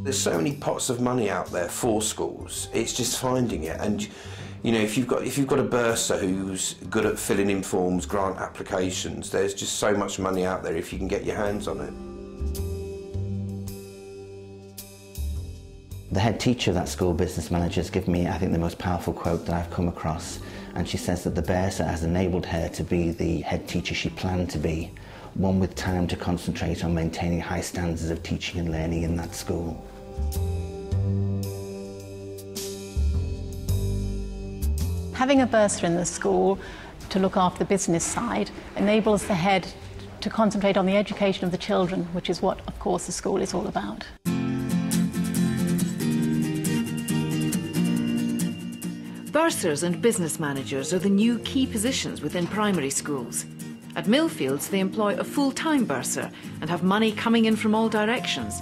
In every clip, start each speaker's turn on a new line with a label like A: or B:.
A: There's so many pots of money out there for schools. It's just finding it, and you know, if you've got a bursar who's good at filling in forms, grant applications, there's just so much money out there if you can get your hands on it.
B: The head teacher of that school business manager has given me, I think, the most powerful quote that I've come across, and she says that the bursar has enabled her to be the head teacher she planned to be, one with time to concentrate on maintaining high standards of teaching and learning in that school.
C: Having a bursar in the school to look after the business side enables the head to concentrate on the education of the children, which is what, of course, the school is all about.
D: Bursars and business managers are the new key positions within primary schools. At Millfields, they employ a full-time bursar and have money coming in from all directions.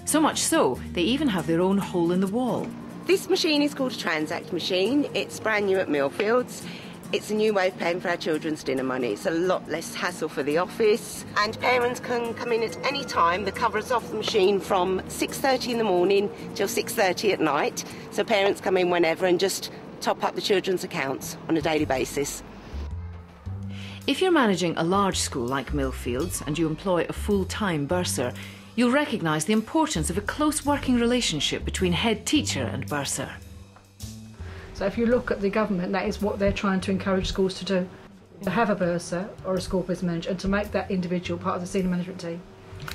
D: So much so, they even have their own hole in the wall.
E: This machine is called a Transact machine. It's brand new at Millfields. It's a new way of paying for our children's dinner money. It's a lot less hassle for the office, and parents can come in at any time. The cover is off the machine from 6:30 in the morning till 6:30 at night. So parents come in whenever and just top up the children's accounts on a daily basis.
D: If you're managing a large school like Millfields and you employ a full-time bursar, you'll recognise the importance of a close working relationship between head teacher and bursar.
F: So if you look at the government, that is what they're trying to encourage schools to do. To have a bursar or a school business manager and to make that individual part of the senior management team.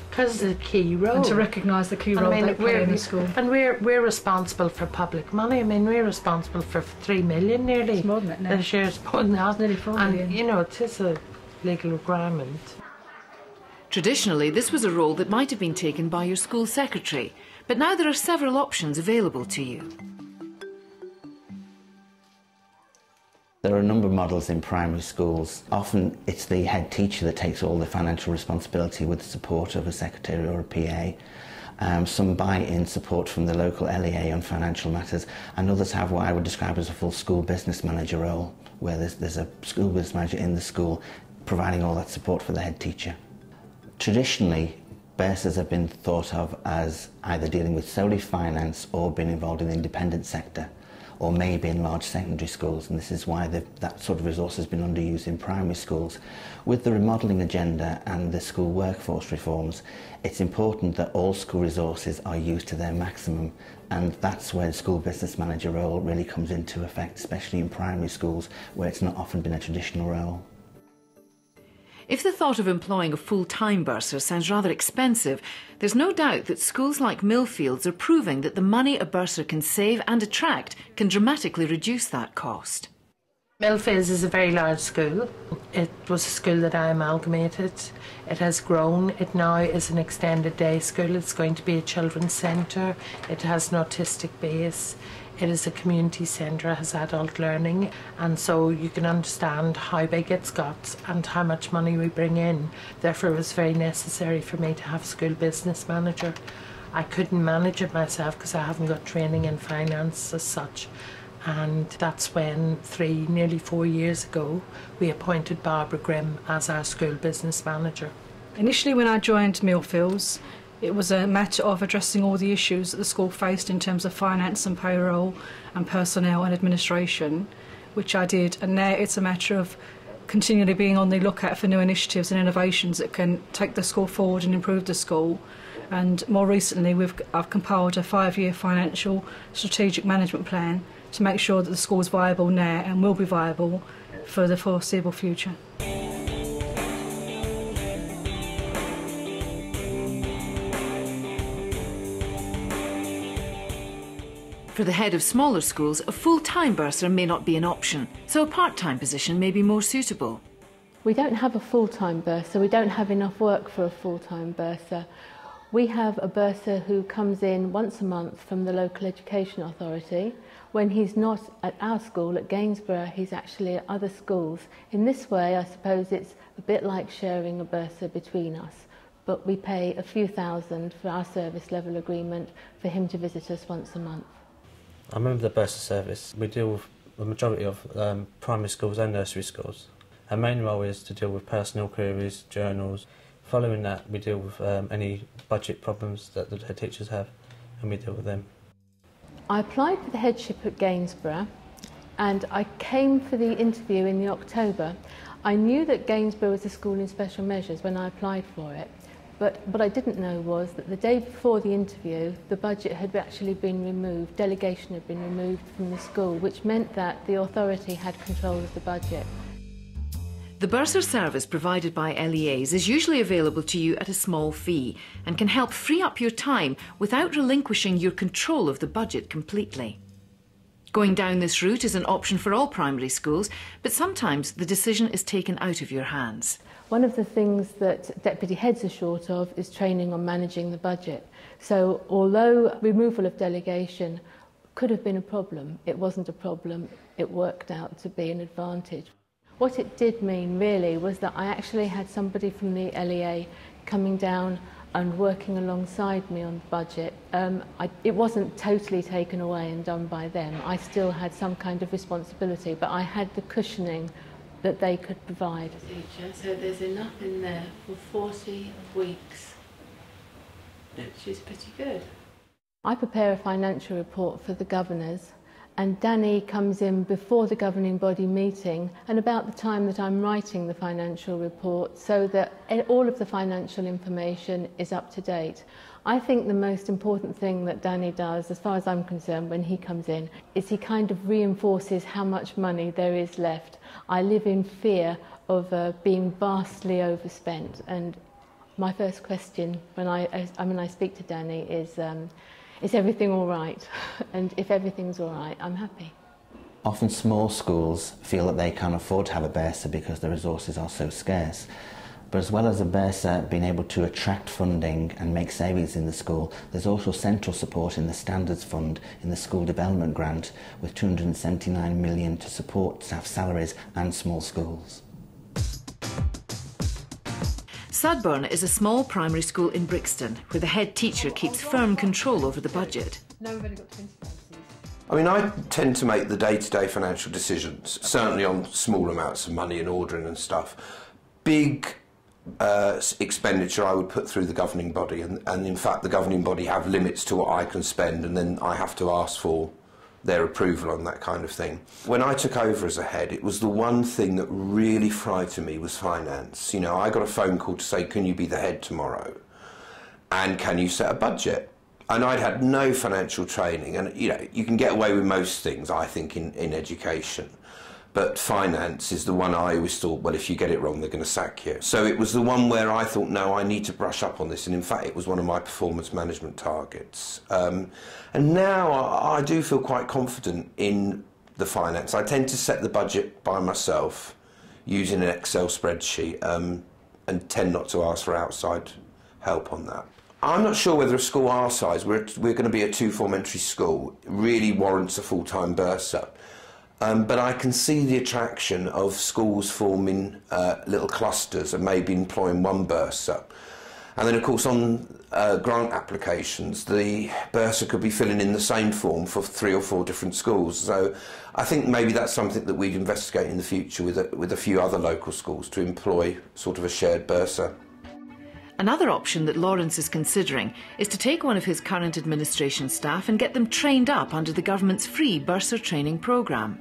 G: Because it's a key role.
F: And to recognise the key role they play in the school.
G: And we're responsible for public money. I mean, we're responsible for 3 million nearly.
F: It's more than that now.
G: This year's more than that.
F: Nearly 4 million.
G: And, you know, it is a legal requirement.
D: Traditionally, this was a role that might have been taken by your school secretary, but now there are several options available to you.
B: There are a number of models in primary schools. Often it's the head teacher that takes all the financial responsibility with the support of a secretary or a PA. Some buy-in support from the local LEA on financial matters, and others have what I would describe as a full school business manager role, where there's a school business manager in the school providing all that support for the head teacher. Traditionally, bursars have been thought of as either dealing with solely finance or being involved in the independent sector, or maybe in large secondary schools, and this is why that sort of resource has been underused in primary schools. With the remodelling agenda and the school workforce reforms, it's important that all school resources are used to their maximum, and that's where the school business manager role really comes into effect, especially in primary schools where it's not often been a traditional role.
D: If the thought of employing a full-time bursar sounds rather expensive, there's no doubt that schools like Millfields are proving that the money a bursar can save and attract can dramatically reduce that cost.
G: Millfields is a very large school. It was a school that I amalgamated. It has grown. It now is an extended day school. It's going to be a children's centre. It has an autistic base. It is a community centre, it has adult learning, and so you can understand how big it's got and how much money we bring in. Therefore it was very necessary for me to have a school business manager. I couldn't manage it myself because I haven't got training in finance as such, and that's when nearly 4 years ago we appointed Barbara Grimm as our school business manager.
F: Initially when I joined Millfields, it was a matter of addressing all the issues that the school faced in terms of finance and payroll and personnel and administration, which I did, and now it's a matter of continually being on the lookout for new initiatives and innovations that can take the school forward and improve the school. And more recently I've compiled a 5-year financial strategic management plan to make sure that the school is viable now and will be viable for the foreseeable future.
D: For the head of smaller schools, a full-time bursar may not be an option, so a part-time position may be more suitable.
H: We don't have a full-time bursar, we don't have enough work for a full-time bursar. We have a bursar who comes in once a month from the local education authority. When he's not at our school at Gainsborough, he's actually at other schools. In this way, I suppose it's a bit like sharing a bursar between us, but we pay a few thousand for our service level agreement for him to visit us once a month.
I: I remember the bursar service. We deal with the majority of primary schools and nursery schools. Our main role is to deal with personnel queries, journals. Following that, we deal with any budget problems that the head teachers have, and we deal with them.
H: I applied for the headship at Gainsborough and I came for the interview in October. I knew that Gainsborough was a school in special measures when I applied for it, but what I didn't know was that the day before the interview the budget had actually been removed, delegation had been removed from the school, which meant that the authority had control of the budget.
D: The bursar service provided by LEAs is usually available to you at a small fee and can help free up your time without relinquishing your control of the budget completely. Going down this route is an option for all primary schools, but sometimes the decision is taken out of your hands.
H: One of the things that deputy heads are short of is training on managing the budget. So although removal of delegation could have been a problem, it wasn't a problem, it worked out to be an advantage. What it did mean really was that I actually had somebody from the LEA coming down and working alongside me on the budget. It wasn't totally taken away and done by them. I still had some kind of responsibility, but I had the cushioning that they could provide. So there's enough in there for 40 weeks, which is pretty good. I prepare a financial report for the governors, and Danny comes in before the governing body meeting and about the time that I'm writing the financial report, so that all of the financial information is up to date. I think the most important thing that Danny does, as far as I'm concerned, when he comes in, is he kind of reinforces how much money there is left. I live in fear of being vastly overspent, and my first question when I speak to Danny is everything all right? And if everything's all right, I'm happy.
B: Often small schools feel that they can't afford to have a bursar because the resources are so scarce. But as well as a bursar being able to attract funding and make savings in the school, there's also central support in the Standards Fund in the School Development Grant with £279 million to support staff salaries and small schools.
D: Sudburn is a small primary school in Brixton where the head teacher keeps firm control over the budget.
F: No, we've only got 20 vacancies.
A: I mean, I tend to make the day-to-day financial decisions, certainly on small amounts of money and ordering and stuff. Big expenditure I would put through the governing body, and in fact the governing body have limits to what I can spend, and then I have to ask for their approval on that kind of thing. When I took over as a head, it was the one thing that really frightened me was finance. You know, I got a phone call to say, can you be the head tomorrow? And can you set a budget? And I'd had no financial training, and you know, you can get away with most things, I think, in education. But finance is the one I always thought, well, if you get it wrong, they're going to sack you. So it was the one where I thought, no, I need to brush up on this. And in fact, it was one of my performance management targets. And now I do feel quite confident in the finance. I tend to set the budget by myself using an Excel spreadsheet and tend not to ask for outside help on that. I'm not sure whether a school our size, we're going to be a two-form entry school, really warrants a full-time bursar. But I can see the attraction of schools forming little clusters and maybe employing one bursar. And then, of course, on grant applications, the bursar could be filling in the same form for 3 or 4 different schools. So I think maybe that's something that we'd investigate in the future with a few other local schools to employ sort of a shared bursar.
D: Another option that Lawrence is considering is to take one of his current administration staff and get them trained up under the government's free bursar training programme.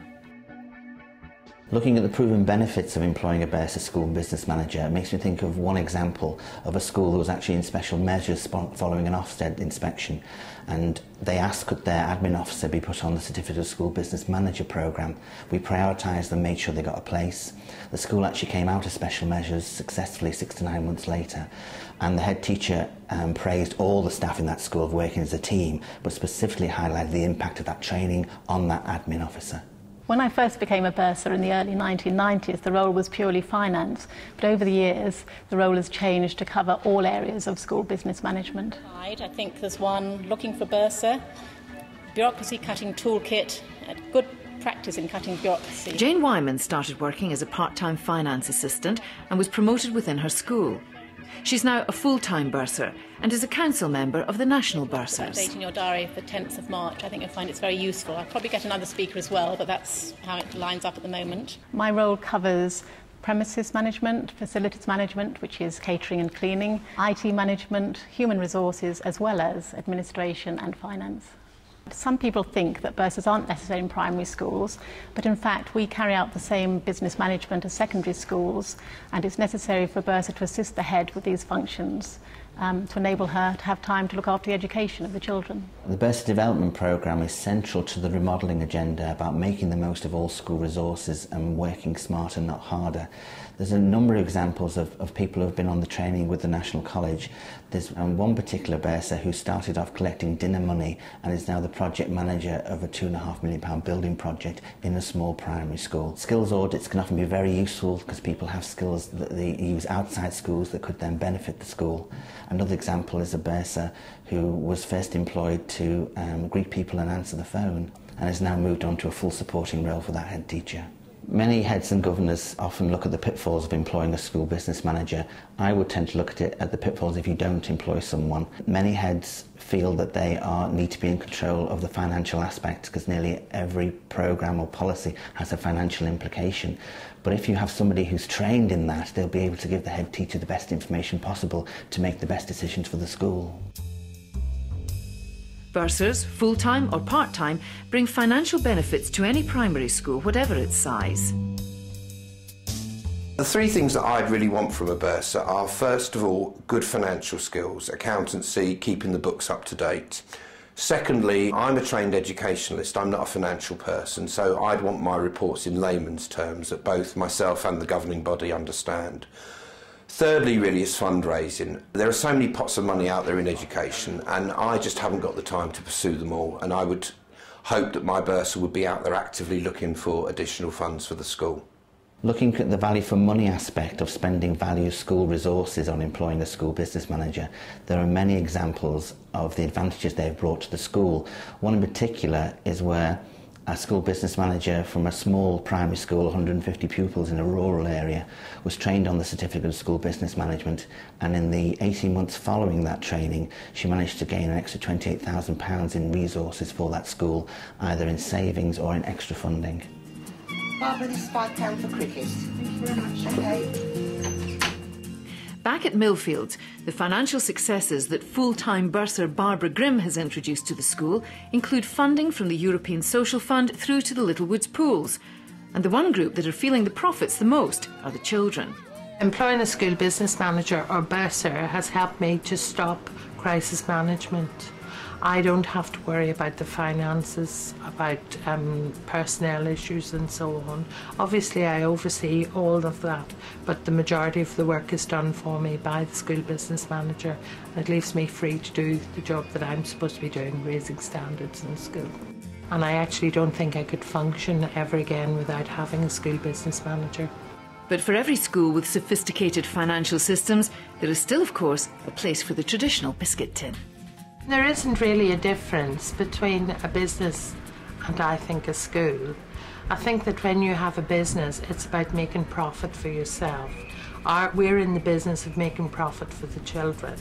B: Looking at the proven benefits of employing a bursar school business manager, it makes me think of one example of a school that was actually in special measures following an Ofsted inspection, and they asked could their admin officer be put on the Certificate of School Business Manager programme. We prioritised them, made sure they got a place. The school actually came out of special measures successfully 6 to 9 months later, and the head teacher praised all the staff in that school of working as a team, but specifically highlighted the impact of that training on that admin officer.
C: When I first became a bursar in the early 1990s, the role was purely finance, but over the years the role has changed to cover all areas of school business management.
J: I think there's one looking for bursar, bureaucracy cutting toolkit, good practice in cutting bureaucracy.
D: Jane Wyman started working as a part-time finance assistant and was promoted within her school. She's now a full-time bursar and is a council member of the National Bursars.
J: Date in your diary for 10th of March. I think you'll find it's very useful. I'll probably get another speaker as well, but that's how it lines up at the moment.
C: My role covers premises management, facilities management, which is catering and cleaning, IT management, human resources, as well as administration and finance. Some people think that bursars aren't necessary in primary schools, but in fact we carry out the same business management as secondary schools, and it's necessary for a bursar to assist the head with these functions to enable her to have time to look after the education of the children.
B: The Bursar Development Programme is central to the remodelling agenda about making the most of all school resources and working smarter, not harder. There's a number of examples of people who have been on the training with the National College. There's one particular bursar who started off collecting dinner money and is now the project manager of a £2.5 million building project in a small primary school. Skills audits can often be very useful because people have skills that they use outside schools that could then benefit the school. Another example is a bursar who was first employed to greet people and answer the phone and has now moved on to a full supporting role for that head teacher. Many heads and governors often look at the pitfalls of employing a school business manager. I would tend to look at it at the pitfalls if you don't employ someone. Many heads feel that they need to be in control of the financial aspect because nearly every programme or policy has a financial implication. But if you have somebody who's trained in that, they'll be able to give the head teacher the best information possible to make the best decisions for the school.
D: Bursars, full-time or part-time, bring financial benefits to any primary school, whatever its size.
A: The three things that I'd really want from a bursar are, first of all, good financial skills, accountancy, keeping the books up to date. Secondly, I'm a trained educationalist, I'm not a financial person, so I'd want my reports in layman's terms that both myself and the governing body understand. Thirdly, really, is fundraising. There are so many pots of money out there in education, and I just haven't got the time to pursue them all, and I would hope that my bursar would be out there actively looking for additional funds for the school.
B: Looking at the value for money aspect of spending value school resources on employing a school business manager, there are many examples of the advantages they've brought to the school. One in particular is where a school business manager from a small primary school, 150 pupils in a rural area, was trained on the Certificate of School Business Management, and in the 18 months following that training she managed to gain an extra £28,000 in resources for that school, either in savings or in extra funding.
E: Barbara, this is £5 for cricket. Thank you very much. Okay.
D: Back at Millfields, the financial successes that full-time bursar Barbara Grimm has introduced to the school include funding from the European Social Fund through to the Littlewoods pools. And the one group that are feeling the profits the most are the children.
G: Employing a school business manager or bursar has helped me to stop crisis management. I don't have to worry about the finances, about personnel issues and so on. Obviously I oversee all of that, but the majority of the work is done for me by the school business manager. It leaves me free to do the job that I'm supposed to be doing, raising standards in school. And I actually don't think I could function ever again without having a school business manager.
D: But for every school with sophisticated financial systems, there is still, of course, a place for the traditional biscuit tin.
G: There isn't really a difference between a business and, I think, a school. I think that when you have a business, it's about making profit for yourself. We're in the business of making profit for the children.